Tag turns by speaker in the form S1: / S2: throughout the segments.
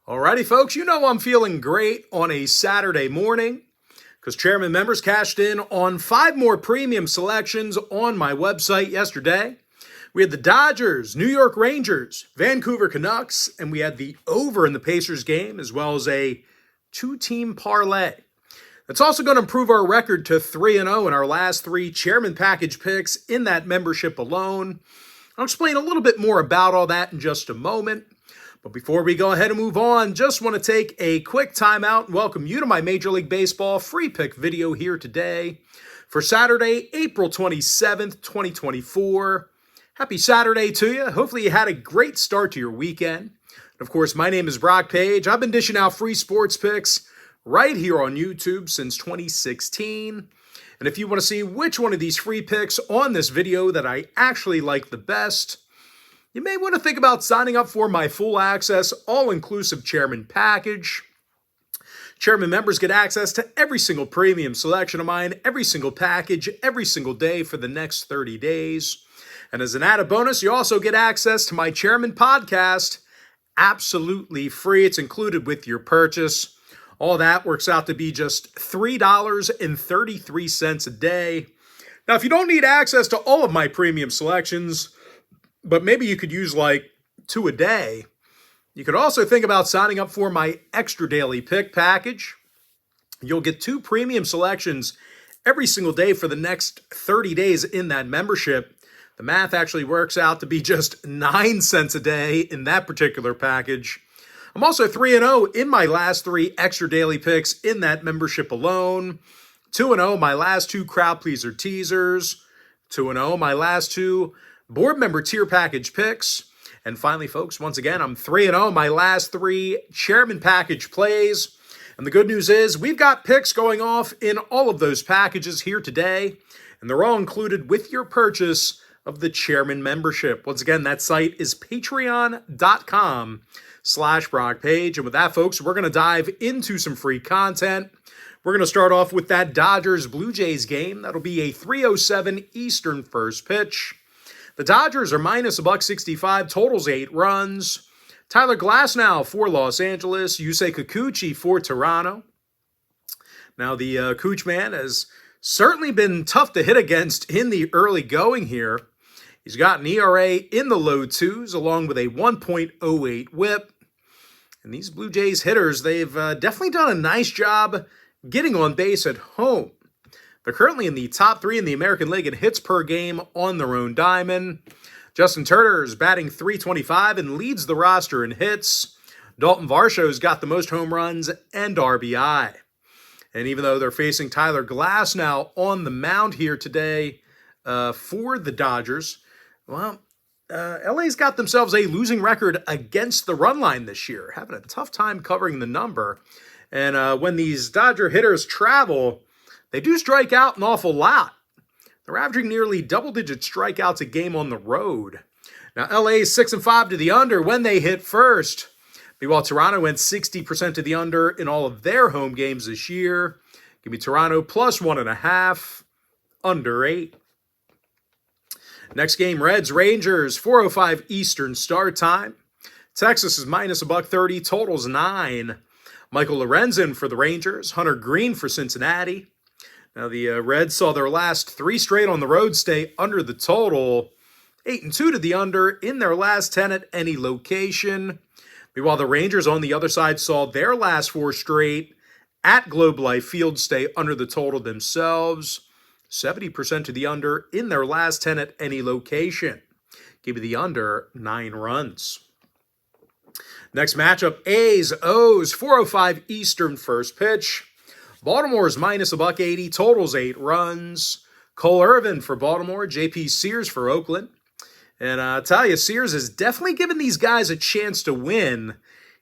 S1: Alrighty, folks, you know I'm feeling great on a Saturday morning because Chairman members cashed in on 5 more premium selections on my website yesterday. We had the Dodgers, New York Rangers, Vancouver Canucks, and we had the over in the Pacers game, as well as a 2-team parlay. That's also going to improve our record to 3-0 in our last 3 Chairman package picks in that membership alone. I'll explain a little bit more about all that in just a moment. But before we go ahead and move on, just want to take a quick time out and welcome you to my Major League Baseball free pick video here today for Saturday, April 27th, 2024. Happy Saturday to you. Hopefully you had a great start to your weekend. And of course, my name is Brock Page. I've been dishing out free sports picks right here on YouTube since 2016. And if you want to see which one of these free picks on this video that I actually like the best, you may want to think about signing up for my full access, all-inclusive Chairman package. Chairman members get access to every single premium selection of mine, every single package, every single day for the next 30 days. And as an added bonus, you also get access to my Chairman podcast, absolutely free. It's included with your purchase. All that works out to be just $3.33 a day. Now, if you don't need access to all of my premium selections, but maybe you could use like 2 a day, you could also think about signing up for my extra daily pick package. You'll get 2 premium selections every single day for the next 30 days in that membership. The math actually works out to be just 9 cents a day in that particular package. I'm also 3-0 in my last 3 extra daily picks in that membership alone. 2-0 my last 2 crowd pleaser teasers. 2-0 my last 2 board member tier package picks. And finally, folks, once again, I'm 3-0 my last 3 Chairman package plays. And the good news is we've got picks going off in all of those packages here today, and they're all included with your purchase of the Chairman membership. Once again, that site is patreon.com/BrockPage. And with that, folks, we're going to dive into some free content. We're going to start off with that Dodgers-Blue Jays game. That'll be a 3:07 Eastern first pitch. The Dodgers are minus $1.65, totals 8 runs. Tyler Glasnow for Los Angeles, Yusei Kikuchi for Toronto. Now, the Cooch man has certainly been tough to hit against in the early going here. He's got an ERA in the low 2s, along with a 1.08 whip. And these Blue Jays hitters, they've definitely done a nice job getting on base at home. They're currently in the top 3 in the American League in hits per game on their own diamond. Justin Turner is batting .325 and leads the roster in hits. Dalton Varsho's got the most home runs and RBI. And even though they're facing Tyler Glasnow on the mound here today for the Dodgers, well, LA's got themselves a losing record against the run line this year, having a tough time covering the number. And when these Dodger hitters travel, they do strike out an awful lot. They're averaging nearly double-digit strikeouts a game on the road. Now, LA is 6-5 to the under when they hit first. Meanwhile, Toronto went 60% to the under in all of their home games this year. Give me Toronto plus 1.5, under 8. Next game, Reds-Rangers, 4:05 Eastern start time. Texas is minus $1.30, totals 9. Michael Lorenzen for the Rangers, Hunter Green for Cincinnati. Now, the Reds saw their last 3 straight on the road stay under the total, 8-2 to the under in their last 10 at any location. Meanwhile, the Rangers on the other side saw their last 4 straight at Globe Life Field stay under the total themselves, 70% to the under in their last 10 at any location. Give me the under 9 runs. Next matchup, A's-O's, 4:05 Eastern first pitch. Baltimore's minus $1.80, totals 8 runs. Cole Irvin for Baltimore, J.P. Sears for Oakland. And I'll tell you, Sears has definitely given these guys a chance to win.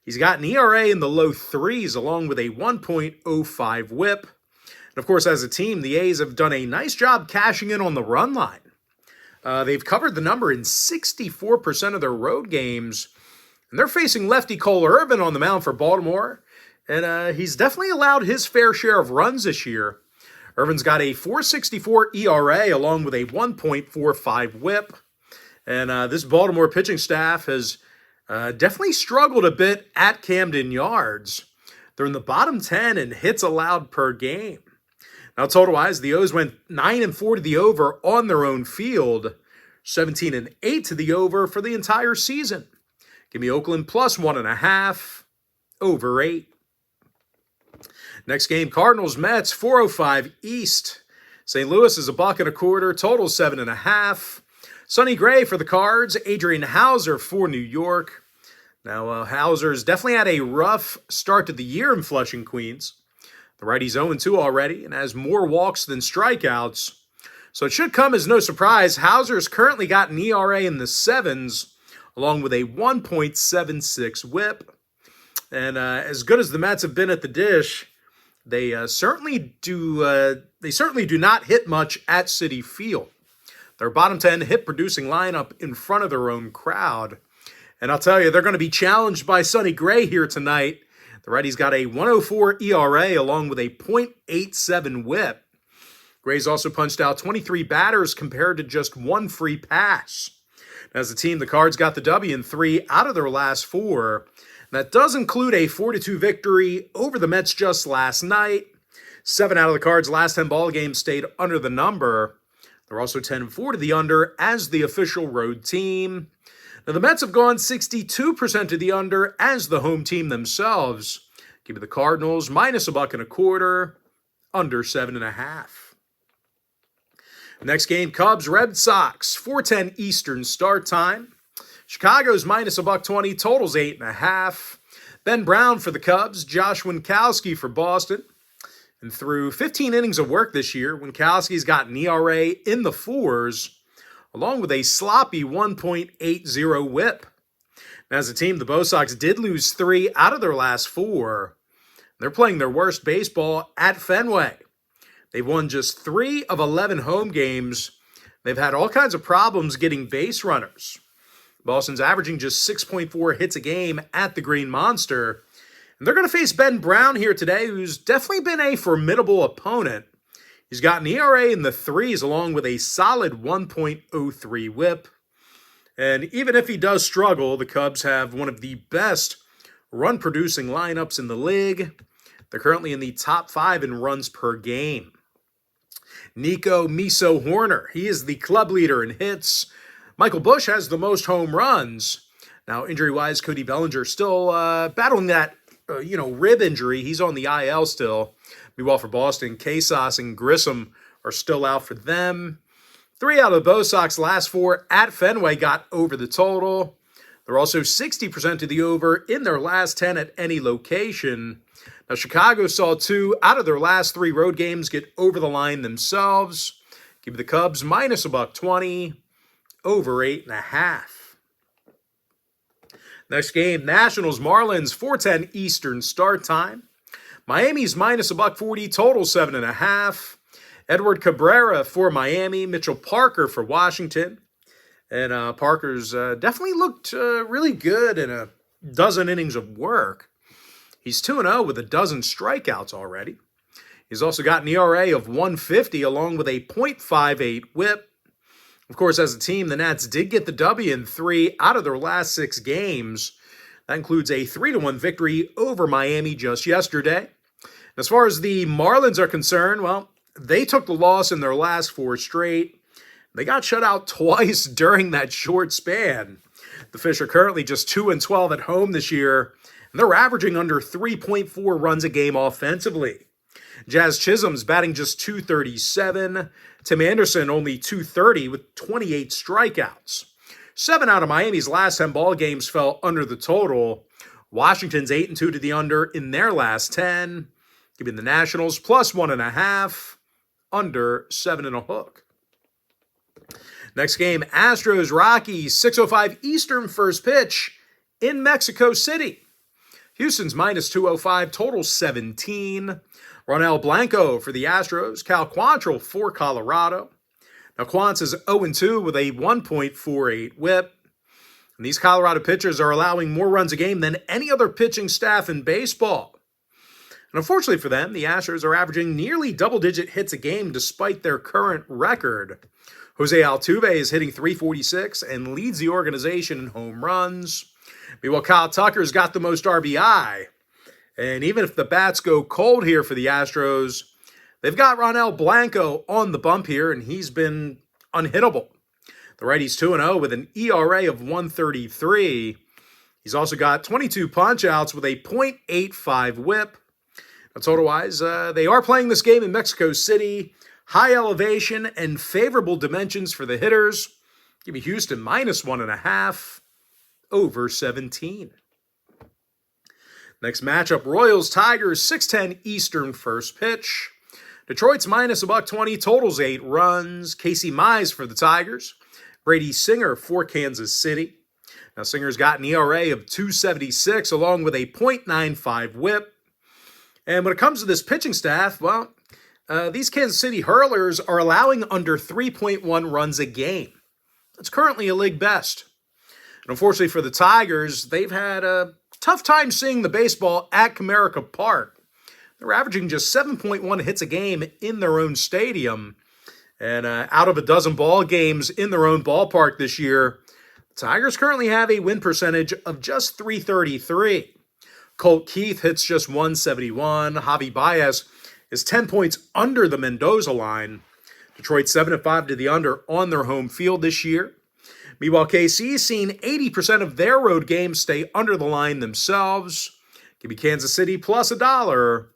S1: He's got an ERA in the low 3s along with a 1.05 whip. And of course, as a team, the A's have done a nice job cashing in on the run line. They've covered the number in 64% of their road games. And they're facing lefty Cole Irvin on the mound for Baltimore. And he's definitely allowed his fair share of runs this year. Irvin's got a .464 ERA along with a 1.45 whip. And this Baltimore pitching staff has definitely struggled a bit at Camden Yards. They're in the bottom 10 in hits allowed per game. Now, total-wise, the O's went 9-4 to the over on their own field, 17-8 to the over for the entire season. Give me Oakland plus 1.5, over 8. Next game, Cardinals Mets, 4:05 East. St. Louis is $1.25, total 7.5. Sonny Gray for the Cards, Adrian Hauser for New York. Now, Hauser's definitely had a rough start to the year in Flushing, Queens. The righty's 0-2 already and has more walks than strikeouts. So it should come as no surprise. Hauser's currently got an ERA in the 7s, along with a 1.76 whip. And as good as the Mets have been at the dish, they certainly do not hit much at Citi Field. Their bottom 10 hit-producing lineup in front of their own crowd. And I'll tell you, they're going to be challenged by Sonny Gray here tonight. The righty's got a 1.04 ERA along with a .87 whip. Gray's also punched out 23 batters compared to just one free pass. As a team, the Cards got the W in 3 out of their last 4. That does include a 4-2 victory over the Mets just last night. 7 out of the Cards' last 10 ball games stayed under the number. They're also 10-4 to the under as the official road team. Now, the Mets have gone 62% to the under as the home team themselves. Give me the Cardinals minus $1.25, under 7.5. Next game, Cubs Red Sox, 4:10 Eastern start time. Chicago's minus $1.20, totals 8.5. Ben Brown for the Cubs, Josh Winkowski for Boston. And through 15 innings of work this year, Winkowski's got an ERA in the 4s, along with a sloppy 1.80 whip. Now, as a team, the Bo Sox did lose 3 out of their last 4. They're playing their worst baseball at Fenway. They've won just 3 of 11 home games. They've had all kinds of problems getting base runners. Boston's averaging just 6.4 hits a game at the Green Monster. And they're going to face Ben Brown here today, who's definitely been a formidable opponent. He's got an ERA in the 3s along with a solid 1.03 whip. And even if he does struggle, the Cubs have one of the best run-producing lineups in the league. They're currently in the top 5 in runs per game. Nico Miso Horner, he is the club leader in hits. Michael Busch has the most home runs. Now, injury-wise, Cody Bellinger still battling that rib injury. He's on the IL still. Meanwhile, for Boston, Casas and Grissom are still out for them. 3 out of the Bo Sox last 4 at Fenway got over the total. They're also 60% to the over in their last 10 at any location. Now, Chicago saw 2 out of their last 3 road games get over the line themselves. Give the Cubs minus $1.20, over 8.5. Next game, Nationals Marlins, 4:10 Eastern start time. Miami's minus $1.40, total 7.5. Edward Cabrera for Miami, Mitchell Parker for Washington. And Parker's definitely looked really good in a dozen innings of work. He's 2-0 with a dozen strikeouts already. He's also got an ERA of 1.50 along with a .58 whip. Of course, as a team, the Nats did get the W in 3 out of their last 6 games. That includes a 3-1 victory over Miami just yesterday. As far as the Marlins are concerned, well, they took the loss in their last 4 straight. They got shut out twice during that short span. The Fish are currently just 2-12 at home this year, and they're averaging under 3.4 runs a game offensively. Jazz Chisholm's batting just .237. Tim Anderson only .230 with 28 strikeouts. 7 out of Miami's last 10 ball games fell under the total. Washington's 8-2 to the under in their last 10. Giving the Nationals plus 1.5, under 7.5. Next game, Astros Rockies, 6:05 Eastern first pitch in Mexico City. Houston's minus 205, total 17. Ronel Blanco for the Astros, Cal Quantrill for Colorado. Now, Quantz is 0-2 with a 1.48 whip. And these Colorado pitchers are allowing more runs a game than any other pitching staff in baseball. And unfortunately for them, the Astros are averaging nearly double-digit hits a game despite their current record. Jose Altuve is hitting .346 and leads the organization in home runs. Meanwhile, Kyle Tucker's got the most RBI. And even if the bats go cold here for the Astros, they've got Ronel Blanco on the bump here, and he's been unhittable. The righty's 2-0 with an ERA of 1.33. He's also got 22 punch-outs with a .85 whip. Now, total-wise, they are playing this game in Mexico City. High elevation and favorable dimensions for the hitters. Give me Houston -1.5, over 17. Next matchup, Royals-Tigers, 6:10 Eastern first pitch. Detroit's -120, totals 8 runs. Casey Mize for the Tigers. Brady Singer for Kansas City. Now, Singer's got an ERA of 2.76 along with a .95 whip. And when it comes to this pitching staff, well, these Kansas City hurlers are allowing under 3.1 runs a game. That's currently a league best. And unfortunately for the Tigers, they've had a tough time seeing the baseball at Comerica Park. They're averaging just 7.1 hits a game in their own stadium. And out of a dozen ball games in their own ballpark this year, the Tigers currently have a win percentage of just .333. Colt Keith hits just .171. Javi Baez is 10 points under the Mendoza line. Detroit 7-5 to the under on their home field this year. Meanwhile, KC's seen 80% of their road games stay under the line themselves. Give me Kansas City +$1,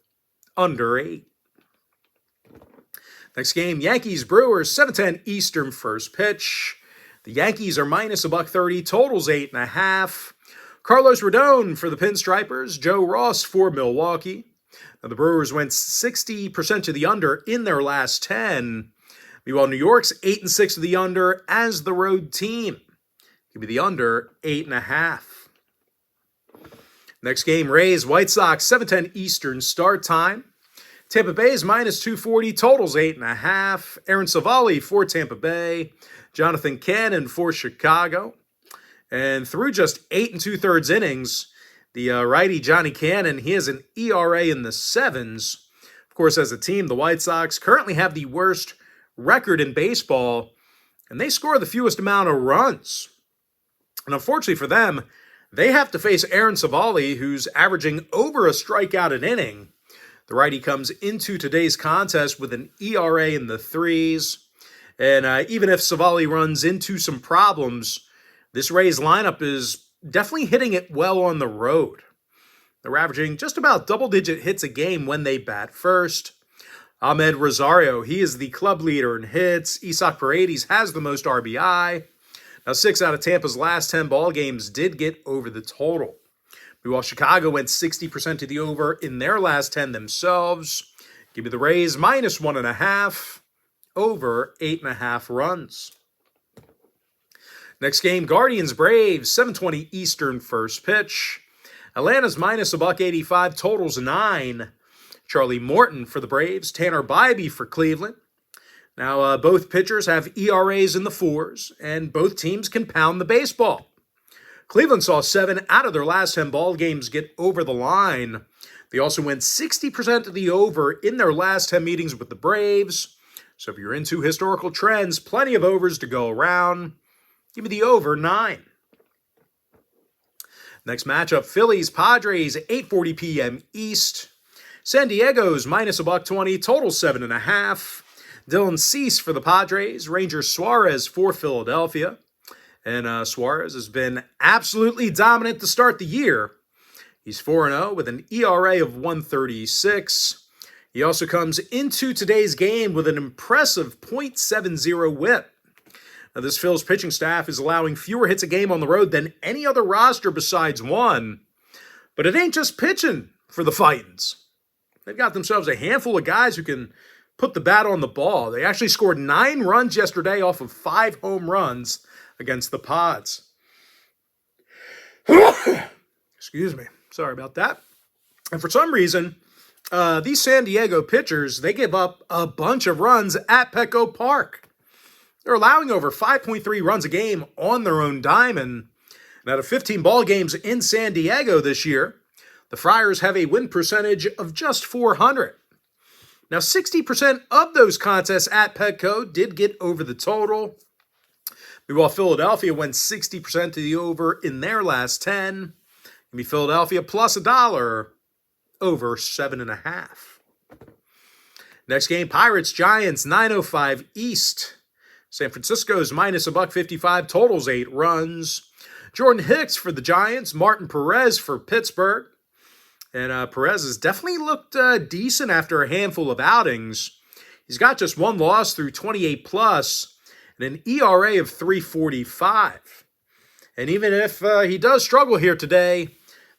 S1: under 8. Next game, Yankees-Brewers, 7:10 Eastern first pitch. The Yankees are -130, totals 8.5. Carlos Rodon for the Pinstripers, Joe Ross for Milwaukee. Now, the Brewers went 60% to the under in their last 10. Meanwhile, New York's 8-6 to the under as the road team. Give me the under 8.5. Next game, Rays, White Sox, 7:10 Eastern start time. Tampa Bay is -240, totals 8.5. Aaron Savali for Tampa Bay. Jonathan Cannon for Chicago. And through just 8 2/3 innings, the righty Johnny Cannon, he has an ERA in the 7s. Of course, as a team, the White Sox currently have the worst record in baseball, and they score the fewest amount of runs. And unfortunately for them, they have to face Aaron Savali, who's averaging over a strikeout an inning. The righty comes into today's contest with an ERA in the 3s. And even if Savali runs into some problems, this Rays lineup is definitely hitting it well on the road. They're averaging just about double-digit hits a game when they bat first. Ahmed Rosario, he is the club leader in hits. Isaac Paredes has the most RBI. Now, 6 out of Tampa's last 10 ball games did get over the total. Meanwhile, Chicago went 60% to the over in their last 10 themselves. Give me the Rays -1.5, over 8.5 runs. Next game, Guardians-Braves, 7:20 Eastern first pitch. Atlanta's -185, totals 9. Charlie Morton for the Braves, Tanner Bybee for Cleveland. Now, both pitchers have ERAs in the 4s, and both teams can pound the baseball. Cleveland saw 7 out of their last 10 ball games get over the line. They also went 60% to the over in their last 10 meetings with the Braves. So if you're into historical trends, plenty of overs to go around. Give me the over 9. Next matchup, Phillies, Padres, 8:40 p.m. East. San Diego's -120, total 7.5. Dylan Cease for the Padres. Rangers Suarez for Philadelphia. And Suarez has been absolutely dominant to start the year. He's 4-0 with an ERA of 1.36. He also comes into today's game with an impressive .70 whip. Now, this Phil's pitching staff is allowing fewer hits a game on the road than any other roster besides one. But it ain't just pitching for the Fightins. They've got themselves a handful of guys who can put the bat on the ball. They actually scored 9 runs yesterday off of 5 home runs against the Pods. Excuse me. Sorry about that. And for some reason, these San Diego pitchers, they give up a bunch of runs at Petco Park. They're allowing over 5.3 runs a game on their own diamond. And out of 15 ball games in San Diego this year, the Friars have a win percentage of just .400. Now, 60% of those contests at Petco did get over the total. Meanwhile, Philadelphia went 60% to the over in their last 10. Give me Philadelphia plus $1 over 7.5. Next game, Pirates, Giants, 9:05 East. San Francisco's minus $1.55, totals 8 runs. Jordan Hicks for the Giants, Martin Perez for Pittsburgh. And Perez has definitely looked decent after a handful of outings. He's got just one loss through 28 plus and an ERA of 3.45. And even if he does struggle here today,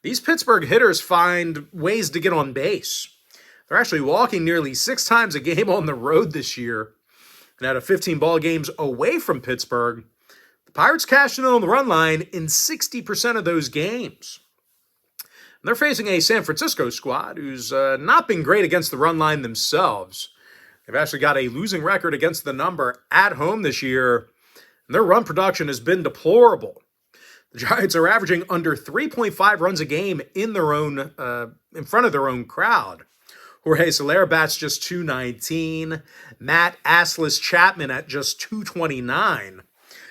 S1: these Pittsburgh hitters find ways to get on base. They're actually walking nearly 6 times a game on the road this year. And out of 15 ball games away from Pittsburgh, the Pirates cashed in on the run line in 60% of those games. And they're facing a San Francisco squad who's not been great against the run line themselves. They've actually got a losing record against the number at home this year, and their run production has been deplorable. The Giants are averaging under 3.5 runs a game in their own, in front of their own crowd. Jorge Soler bats just .219. Matt Assless Chapman at just .229.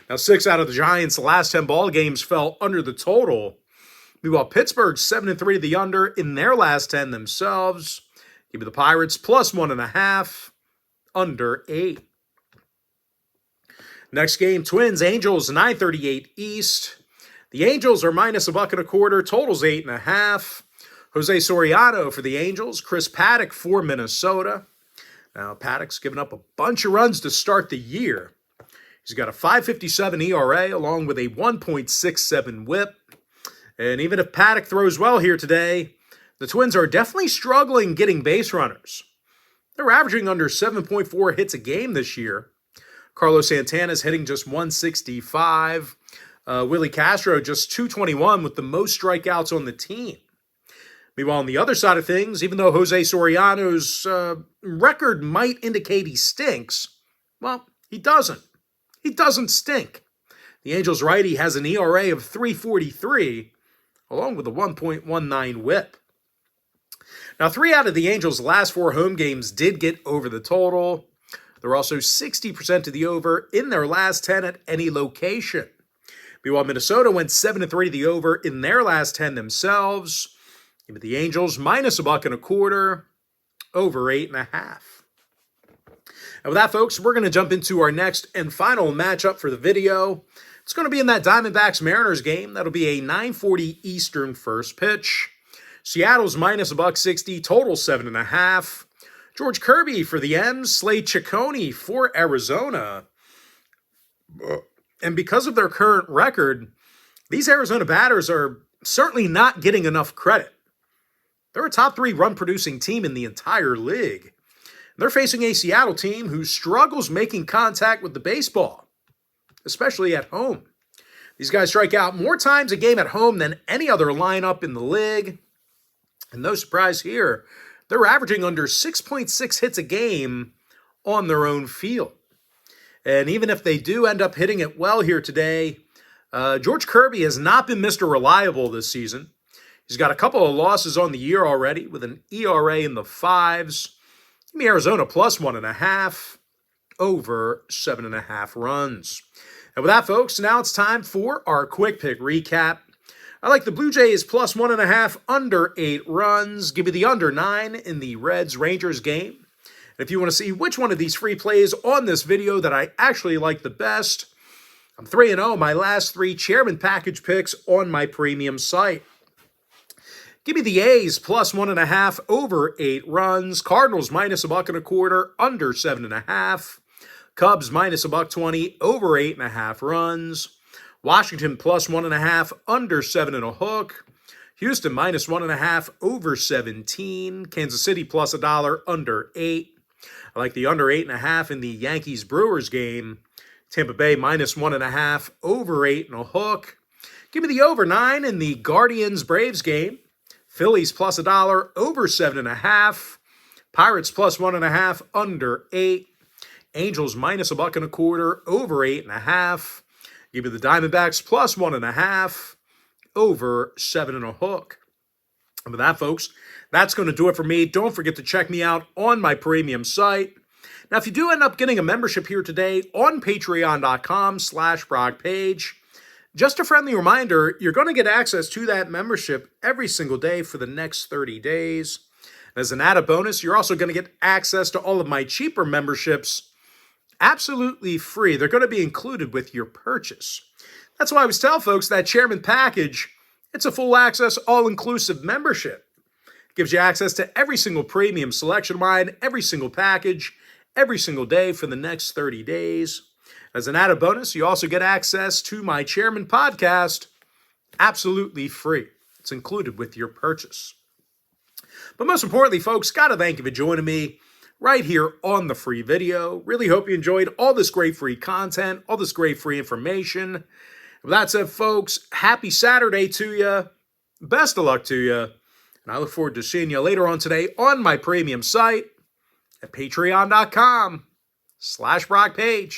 S1: Now, 6 out of the Giants' last 10 ball games fell under the total. Meanwhile, Pittsburgh's 7-3 to the under in their last 10 themselves. Give me the Pirates plus 1.5, under 8. Next game, Twins, Angels, 9:38 East. The Angels are minus $1.25, totals 8.5. Jose Soriano for the Angels, Chris Paddock for Minnesota. Now, Paddock's given up a bunch of runs to start the year. He's got a 5.57 ERA along with a 1.67 whip. And even if Paddock throws well here today, the Twins are definitely struggling getting base runners. They're averaging under 7.4 hits a game this year. Carlos Santana's hitting just 165. Willie Castro just 221 with the most strikeouts on the team. Meanwhile, on the other side of things, even though Jose Soriano's record might indicate he stinks, well, he doesn't. He doesn't stink. The Angels' righty has an ERA of 3.43, along with a 1.19 whip. Now, 3 out of the Angels' last 4 home games did get over the total. They're also 60% to the over in their last 10 at any location. Meanwhile, Minnesota went 7-3 to the over in their last 10 themselves. Give me the Angels minus $1.25, over 8.5. And with that, folks, we're going to jump into our next and final matchup for the video. It's going to be in that Diamondbacks-Mariners game. That'll be a 9:40 Eastern first pitch. Seattle's minus $1.60, total 7.5. George Kirby for the M's, Slade Ciccone for Arizona. And because of their current record, these Arizona batters are certainly not getting enough credit. They're a top 3 run-producing team in the entire league. They're facing a Seattle team who struggles making contact with the baseball, especially at home. These guys strike out more times a game at home than any other lineup in the league. And no surprise here, they're averaging under 6.6 hits a game on their own field. And even if they do end up hitting it well here today, George Kirby has not been Mr. Reliable this season. He's got a couple of losses on the year already with an ERA in the 5s. Give me Arizona plus 1.5, over 7.5 runs. And with that, folks, now it's time for our quick pick recap. I like the Blue Jays plus 1.5, under 8 runs. Give me the under 9 in the Reds-Rangers game. And if you want to see which one of these free plays on this video that I actually like the best, I'm 3-0 my last 3 Chairman Package picks on my premium site. Give me the A's plus 1.5, over 8 runs. Cardinals minus $1.25, under 7.5. Cubs minus $1.20, over 8.5 runs. Washington plus 1.5, under 7.5. Houston minus 1.5, over 17. Kansas City plus $1, under 8. I like the under 8.5 in the Yankees-Brewers game. Tampa Bay minus 1.5, over 8.5. Give me the over 9 in the Guardians-Braves game. Phillies plus $1, over 7.5. Pirates plus 1.5, under 8. Angels minus $1.25, over 8.5. Give me the Diamondbacks plus 1.5, over 7.5. And with that, folks, that's going to do it for me. Don't forget to check me out on my premium site. Now, if you do end up getting a membership here today on patreon.com/BrockPage, just a friendly reminder, you're going to get access to that membership every single day for the next 30 days. As an added bonus, you're also going to get access to all of my cheaper memberships absolutely free. They're going to be included with your purchase. That's why I always tell folks that Chairman Package, it's a full access, all-inclusive membership. It gives you access to every single premium selection of mine, every single package, every single day for the next 30 days. As an added bonus, you also get access to my Chairman podcast absolutely free. It's included with your purchase. But most importantly, folks, got to thank you for joining me right here on the free video. Really hope you enjoyed all this great free content, all this great free information. With that said, folks, happy Saturday to you. Best of luck to you. And I look forward to seeing you later on today on my premium site at patreon.com/BrockPage.